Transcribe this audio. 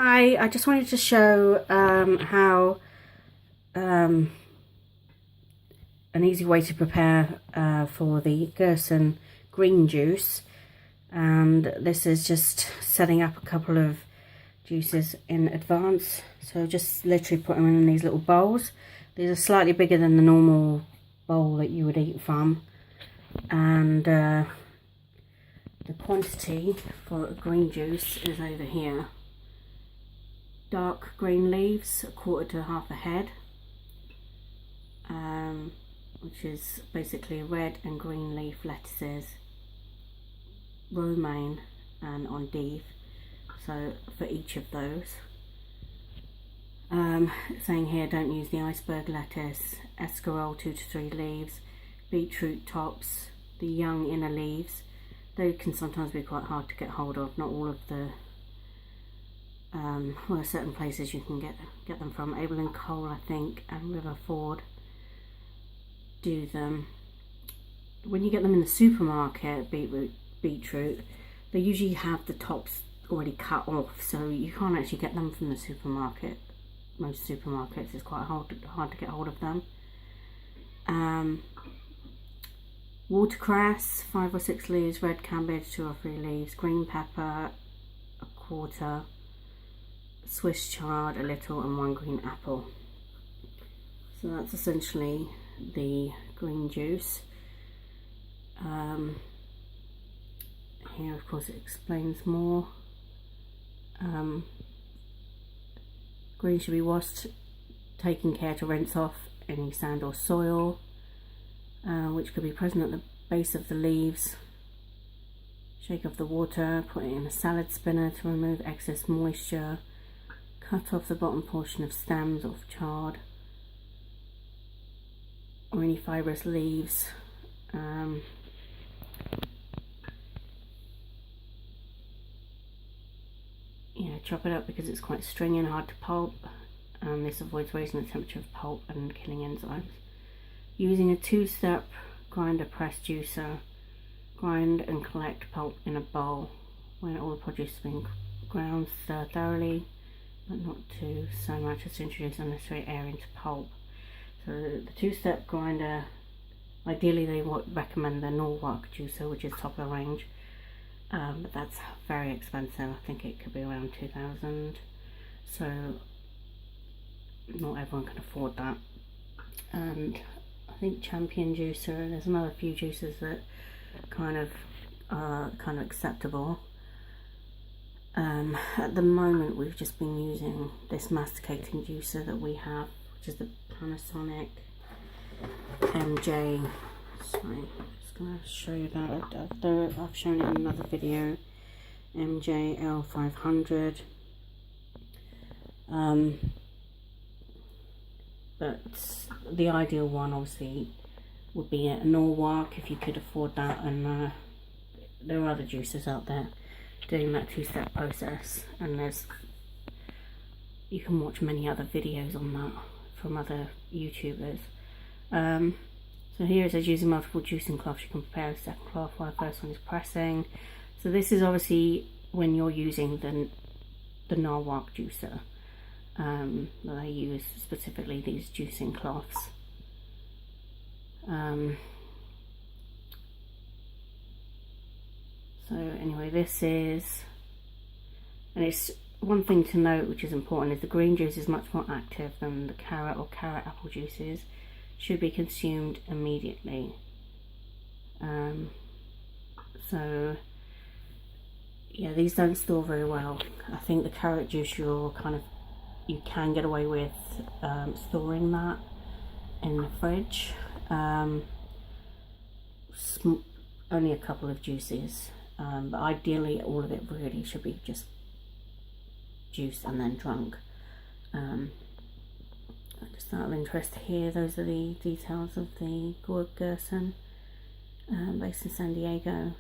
Hi, I just wanted to show how an easy way to prepare for the Gerson green juice, and this is just setting up a couple of juices in advance. So just literally put them in these little bowls. These are slightly bigger than the normal bowl that you would eat from, and the quantity for a green juice is over here. Dark green leaves, 1/4 to half a head, which is basically red and green leaf lettuces, romaine and endive, so for each of those. It's saying here don't use the iceberg lettuce, escarole 2 to 3 leaves, beetroot tops, the young inner leaves. They can sometimes be quite hard to get hold of, not all of the well, certain places you can get them from. Abel and Cole, I think, and River Ford do them. When you get them in the supermarket, beetroot, they usually have the tops already cut off, so you can't actually get them from the supermarket. Most supermarkets, it's quite hard to get hold of them. Watercress, 5 or 6 leaves, red cabbage, 2 or 3 leaves, green pepper, 1/4, Swiss chard, a little, and 1 green apple. So that's essentially the green juice. Here, of course, it explains more. Green should be washed, taking care to rinse off any sand or soil, which could be present at the base of the leaves. Shake off the water, put it in a salad spinner to remove excess moisture. Cut off the bottom portion of stems of chard or any fibrous leaves. Chop it up because it's quite stringy and hard to pulp, and this avoids raising the temperature of pulp and killing enzymes. Using a 2-step grinder press juicer, grind and collect pulp in a bowl. When all the produce has been ground, stir thoroughly, but not so much as to introduce unnecessary air into pulp. So the 2-step grinder, ideally they would recommend the Norwalk juicer, which is top of the range, but that's very expensive. I think it could be around 2,000, so not everyone can afford that. And I think Champion juicer, there's another few juicers that kind of acceptable. At the moment we've just been using this masticating juicer that we have, which is the Panasonic MJ. Sorry, I'm just going to show you that. I've shown it in another video. MJ L500. But the ideal one obviously would be a Norwalk if you could afford that, and there are other juicers out there doing that 2-step process, and you can watch many other videos on that from other YouTubers. So here it says using multiple juicing cloths you can prepare a second cloth while the first one is pressing. So this is obviously when you're using the Norwalk juicer. That I use specifically these juicing cloths. So anyway, this is, and it's one thing to note which is important, is the green juice is much more active than the carrot or carrot apple juices. Should be consumed immediately. So yeah, these don't store very well. I think the carrot juice you can get away with storing that in the fridge. Only a couple of juices, but ideally all of it really should be just juiced and then drunk. Just out of interest here, those are the details of the Gerson, based in San Diego.